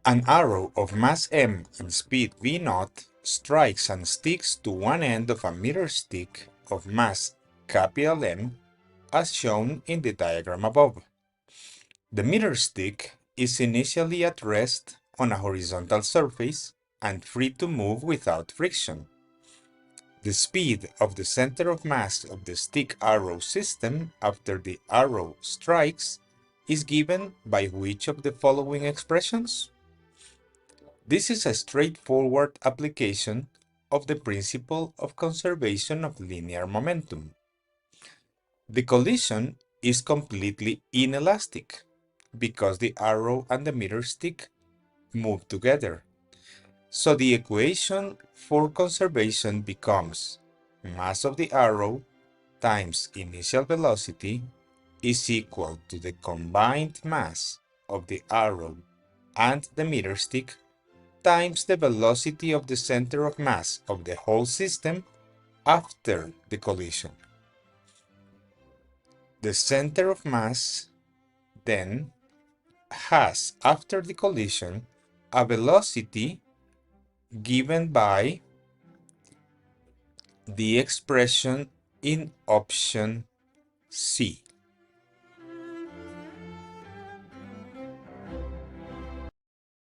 An arrow of mass m and speed v0 strikes and sticks to one end of a meter stick of mass capital M, as shown in the diagram above. The meter stick is initially at rest on a horizontal surface and free to move without friction. The speed of the center of mass of the stick arrow system after the arrow strikes is given by which of the following expressions? This is a straightforward application of the principle of conservation of linear momentum. The collision is completely inelastic because the arrow and the meter stick move together. So the equation for conservation becomes mass of the arrow times initial velocity is equal to the combined mass of the arrow and the meter stick times the velocity of the center of mass of the whole system after the collision. The center of mass then has, after the collision, a velocity given by the expression in option C.